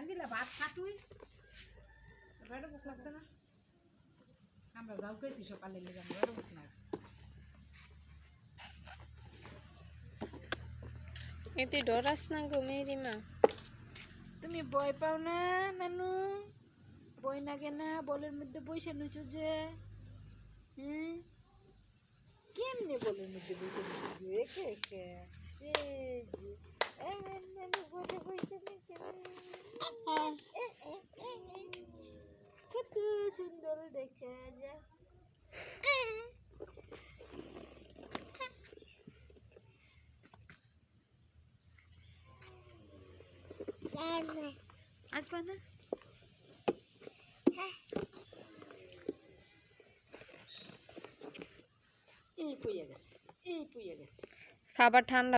জাঙ্গিলা ভাত খা তুই বাইরে ভুক লাগছে না আমরা যাও খেয়েছি সকালে লেগে বাইরে ভুক না এতে ডরাস না গো মেরি মা তুমি ভয় পাও না নানু বই লাগে না বলের মধ্যে বসে লুচো যে হ্যাঁ কেমনে বলের মধ্যে বসে লুচো একে একে এই যে আমার নানু বলে বসে লুচো কত সুন্দর দেখা যায় আসবা না এই পুইয়া গেছে খাবার ঠান্ডা